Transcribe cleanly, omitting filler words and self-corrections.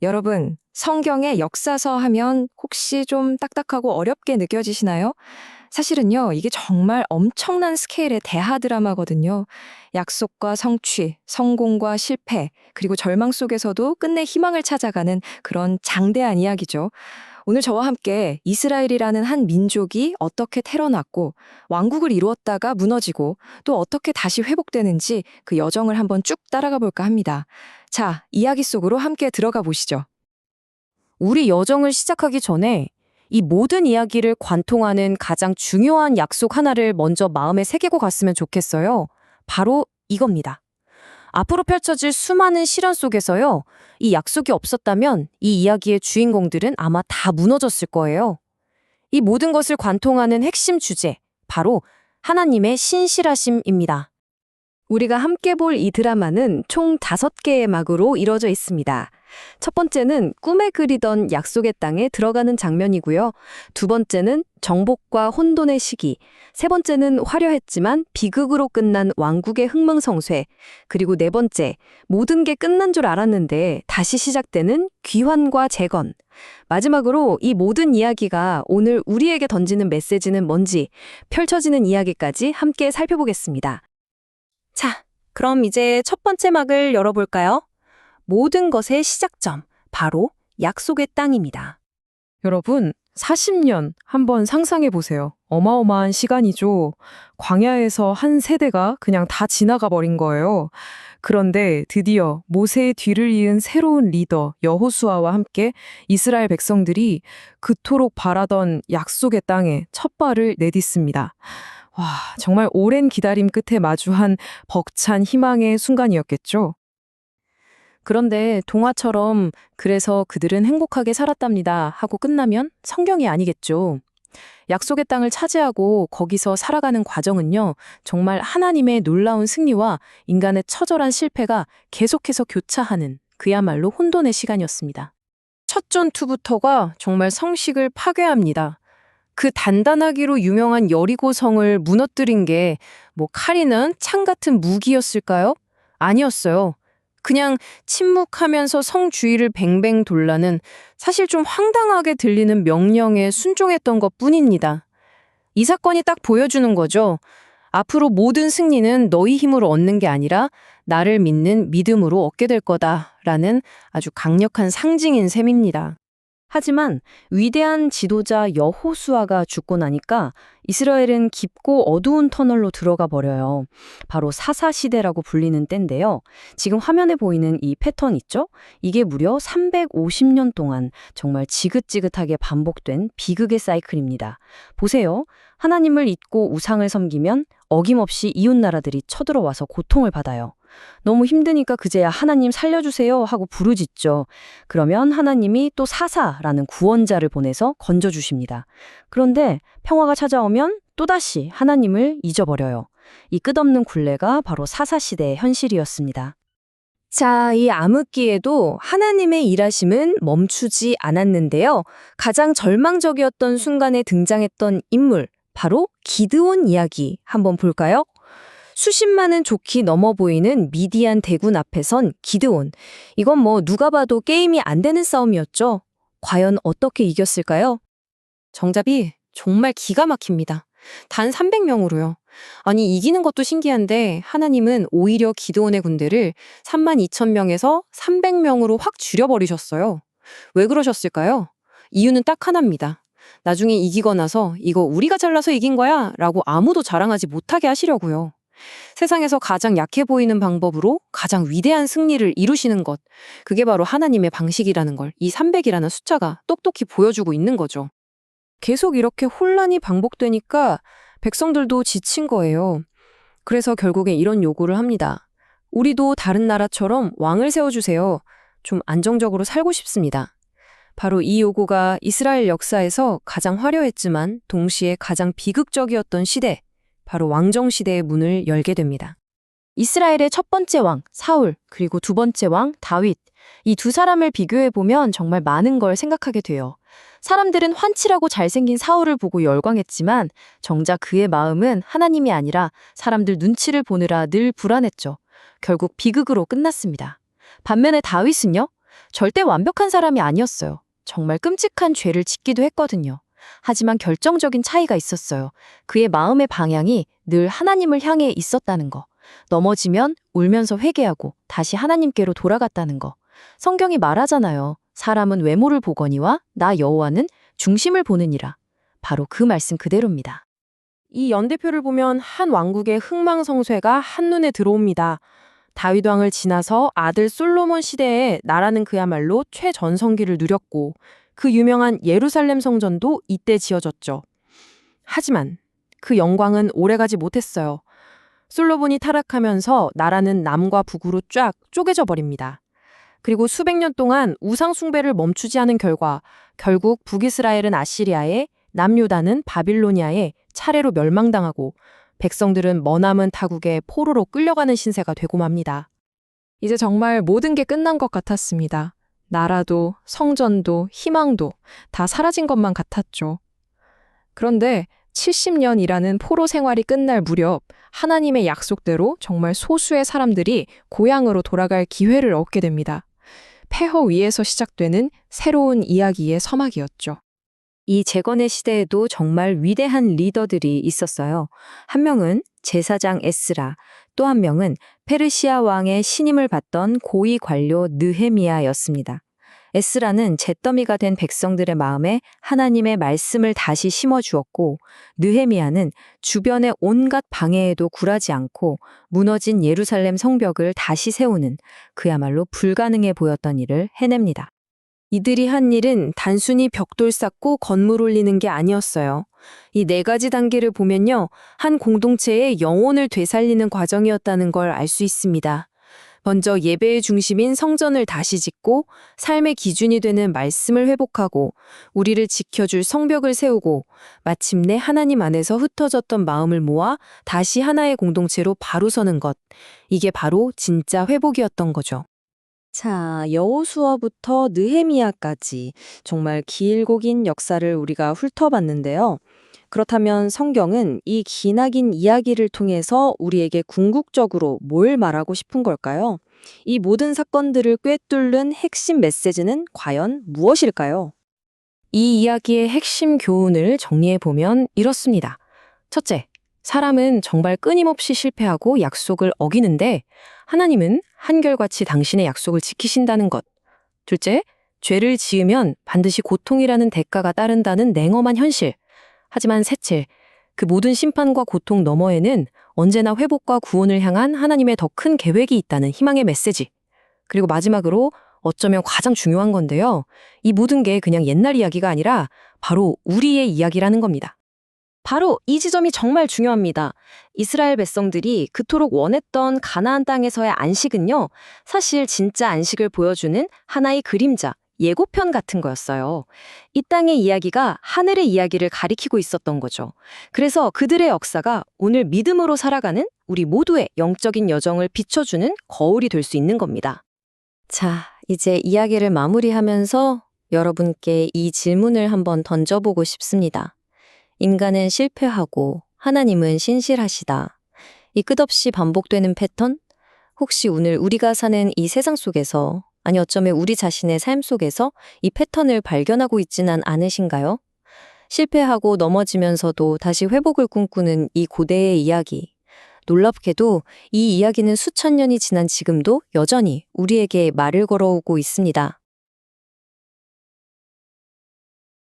여러분, 성경의 역사서 하면 혹시 좀 딱딱하고 어렵게 느껴지시나요? 사실은요, 이게 정말 엄청난 스케일의 대하 드라마거든요. 약속과 성취, 성공과 실패, 그리고 절망 속에서도 끝내 희망을 찾아가는 그런 장대한 이야기죠. 오늘 저와 함께 이스라엘이라는 한 민족이 어떻게 태어났고, 왕국을 이루었다가 무너지고, 또 어떻게 다시 회복되는지 그 여정을 한번 쭉 따라가 볼까 합니다. 자, 이야기 속으로 함께 들어가 보시죠. 우리 여정을 시작하기 전에 이 모든 이야기를 관통하는 가장 중요한 약속 하나를 먼저 마음에 새기고 갔으면 좋겠어요. 바로 이겁니다. 앞으로 펼쳐질 수많은 시련 속에서요, 이 약속이 없었다면 이 이야기의 주인공들은 아마 다 무너졌을 거예요. 이 모든 것을 관통하는 핵심 주제, 바로 하나님의 신실하심입니다. 우리가 함께 볼 이 드라마는 총 5개의 막으로 이뤄져 있습니다. 첫 번째는 꿈에 그리던 약속의 땅에 들어가는 장면이고요. 두 번째는 정복과 혼돈의 시기, 세 번째는 화려했지만 비극으로 끝난 왕국의 흥망성쇠, 그리고 네 번째, 모든 게 끝난 줄 알았는데 다시 시작되는 귀환과 재건. 마지막으로 이 모든 이야기가 오늘 우리에게 던지는 메시지는 뭔지, 펼쳐지는 이야기까지 함께 살펴보겠습니다. 자, 그럼 이제 첫 번째 막을 열어볼까요? 모든 것의 시작점, 바로 약속의 땅입니다. 여러분, 40년 한번 상상해 보세요. 어마어마한 시간이죠. 광야에서 한 세대가 그냥 다 지나가 버린 거예요. 그런데 드디어 모세의 뒤를 이은 새로운 리더 여호수아와 함께 이스라엘 백성들이 그토록 바라던 약속의 땅에 첫 발을 내딛습니다. 와, 정말 오랜 기다림 끝에 마주한 벅찬 희망의 순간이었겠죠. 그런데 동화처럼 그래서 그들은 행복하게 살았답니다 하고 끝나면 성경이 아니겠죠. 약속의 땅을 차지하고 거기서 살아가는 과정은요, 정말 하나님의 놀라운 승리와 인간의 처절한 실패가 계속해서 교차하는 그야말로 혼돈의 시간이었습니다. 첫 전투부터가 정말 성식을 파괴합니다. 그 단단하기로 유명한 여리고성을 무너뜨린 게 뭐 칼이나 창 같은 무기였을까요? 아니었어요. 그냥 침묵하면서 성 주위를 뱅뱅 돌라는 사실 좀 황당하게 들리는 명령에 순종했던 것뿐입니다. 이 사건이 딱 보여주는 거죠. 앞으로 모든 승리는 너희 힘으로 얻는 게 아니라 나를 믿는 믿음으로 얻게 될 거다라는 아주 강력한 상징인 셈입니다. 하지만 위대한 지도자 여호수아가 죽고 나니까 이스라엘은 깊고 어두운 터널로 들어가 버려요. 바로 사사시대라고 불리는 때인데요. 지금 화면에 보이는 이 패턴 있죠? 이게 무려 350년 동안 정말 지긋지긋하게 반복된 비극의 사이클입니다. 보세요. 하나님을 잊고 우상을 섬기면 어김없이 이웃나라들이 쳐들어와서 고통을 받아요. 너무 힘드니까 그제야 하나님 살려주세요 하고 부르짖죠. 그러면 하나님이 또 사사라는 구원자를 보내서 건져주십니다. 그런데 평화가 찾아오면 또다시 하나님을 잊어버려요. 이 끝없는 굴레가 바로 사사시대의 현실이었습니다. 자, 이 암흑기에도 하나님의 일하심은 멈추지 않았는데요. 가장 절망적이었던 순간에 등장했던 인물, 바로 기드온 이야기 한번 볼까요? 수십만은 좋게 넘어 보이는 미디안 대군 앞에 선 기드온. 이건 뭐 누가 봐도 게임이 안 되는 싸움이었죠. 과연 어떻게 이겼을까요? 정답이 정말 기가 막힙니다. 단 300명으로요. 아니, 이기는 것도 신기한데 하나님은 오히려 기드온의 군대를 32,000명에서 300명으로 확 줄여버리셨어요. 왜 그러셨을까요? 이유는 딱 하나입니다. 나중에 이기고 나서 이거 우리가 잘나서 이긴 거야 라고 아무도 자랑하지 못하게 하시려고요. 세상에서 가장 약해 보이는 방법으로 가장 위대한 승리를 이루시는 것. 그게 바로 하나님의 방식이라는 걸 이 300이라는 숫자가 똑똑히 보여주고 있는 거죠. 계속 이렇게 혼란이 반복되니까 백성들도 지친 거예요. 그래서 결국에 이런 요구를 합니다. 우리도 다른 나라처럼 왕을 세워주세요. 좀 안정적으로 살고 싶습니다. 바로 이 요구가 이스라엘 역사에서 가장 화려했지만 동시에 가장 비극적이었던 시대, 바로 왕정시대의 문을 열게 됩니다. 이스라엘의 첫 번째 왕, 사울, 그리고 두 번째 왕, 다윗. 이 두 사람을 비교해보면 정말 많은 걸 생각하게 돼요. 사람들은 환칠하고 잘생긴 사울을 보고 열광했지만 정작 그의 마음은 하나님이 아니라 사람들 눈치를 보느라 늘 불안했죠. 결국 비극으로 끝났습니다. 반면에 다윗은요? 절대 완벽한 사람이 아니었어요. 정말 끔찍한 죄를 짓기도 했거든요. 하지만 결정적인 차이가 있었어요. 그의 마음의 방향이 늘 하나님을 향해 있었다는 거. 넘어지면 울면서 회개하고 다시 하나님께로 돌아갔다는 거. 성경이 말하잖아요. 사람은 외모를 보거니와 나 여호와는 중심을 보느니라. 바로 그 말씀 그대로입니다. 이 연대표를 보면 한 왕국의 흥망성쇠가 한눈에 들어옵니다. 다윗 왕을 지나서 아들 솔로몬 시대에 나라는 그야말로 최전성기를 누렸고 그 유명한 예루살렘 성전도 이때 지어졌죠. 하지만 그 영광은 오래가지 못했어요. 솔로몬이 타락하면서 나라는 남과 북으로 쫙 쪼개져 버립니다. 그리고 수백 년 동안 우상 숭배를 멈추지 않은 결과 결국 북이스라엘은 아시리아에, 남유다는 바빌로니아에 차례로 멸망당하고 백성들은 머나먼 타국에 포로로 끌려가는 신세가 되고 맙니다. 이제 정말 모든 게 끝난 것 같았습니다. 나라도 성전도 희망도 다 사라진 것만 같았죠. 그런데 70년이라는 포로 생활이 끝날 무렵 하나님의 약속대로 정말 소수의 사람들이 고향으로 돌아갈 기회를 얻게 됩니다. 폐허 위에서 시작되는 새로운 이야기의 서막이었죠. 이 재건의 시대에도 정말 위대한 리더들이 있었어요. 한 명은 제사장 에스라, 또 한 명은 페르시아 왕의 신임을 받던 고위 관료 느헤미야였습니다. 에스라는 잿더미가 된 백성들의 마음에 하나님의 말씀을 다시 심어주었고, 느헤미야는 주변의 온갖 방해에도 굴하지 않고 무너진 예루살렘 성벽을 다시 세우는 그야말로 불가능해 보였던 일을 해냅니다. 이들이 한 일은 단순히 벽돌 쌓고 건물 올리는 게 아니었어요. 이 네 가지 단계를 보면요, 한 공동체의 영혼을 되살리는 과정이었다는 걸 알 수 있습니다. 먼저 예배의 중심인 성전을 다시 짓고 삶의 기준이 되는 말씀을 회복하고 우리를 지켜줄 성벽을 세우고 마침내 하나님 안에서 흩어졌던 마음을 모아 다시 하나의 공동체로 바로 서는 것. 이게 바로 진짜 회복이었던 거죠. 자, 여호수아부터 느헤미야까지 정말 길고 긴 역사를 우리가 훑어봤는데요. 그렇다면 성경은 이 기나긴 이야기를 통해서 우리에게 궁극적으로 뭘 말하고 싶은 걸까요? 이 모든 사건들을 꿰뚫는 핵심 메시지는 과연 무엇일까요? 이 이야기의 핵심 교훈을 정리해보면 이렇습니다. 첫째, 사람은 정말 끊임없이 실패하고 약속을 어기는데 하나님은 한결같이 당신의 약속을 지키신다는 것. 둘째, 죄를 지으면 반드시 고통이라는 대가가 따른다는 냉엄한 현실. 하지만 셋째, 그 모든 심판과 고통 너머에는 언제나 회복과 구원을 향한 하나님의 더 큰 계획이 있다는 희망의 메시지. 그리고 마지막으로 어쩌면 가장 중요한 건데요. 이 모든 게 그냥 옛날 이야기가 아니라 바로 우리의 이야기라는 겁니다. 바로 이 지점이 정말 중요합니다. 이스라엘 백성들이 그토록 원했던 가나안 땅에서의 안식은요, 사실 진짜 안식을 보여주는 하나의 그림자, 예고편 같은 거였어요. 이 땅의 이야기가 하늘의 이야기를 가리키고 있었던 거죠. 그래서 그들의 역사가 오늘 믿음으로 살아가는 우리 모두의 영적인 여정을 비춰주는 거울이 될 수 있는 겁니다. 자, 이제 이야기를 마무리하면서 여러분께 이 질문을 한번 던져보고 싶습니다. 인간은 실패하고 하나님은 신실하시다. 이 끝없이 반복되는 패턴? 혹시 오늘 우리가 사는 이 세상 속에서, 아니 어쩌면 우리 자신의 삶 속에서 이 패턴을 발견하고 있지는 않으신가요? 실패하고 넘어지면서도 다시 회복을 꿈꾸는 이 고대의 이야기. 놀랍게도 이 이야기는 수천 년이 지난 지금도 여전히 우리에게 말을 걸어오고 있습니다.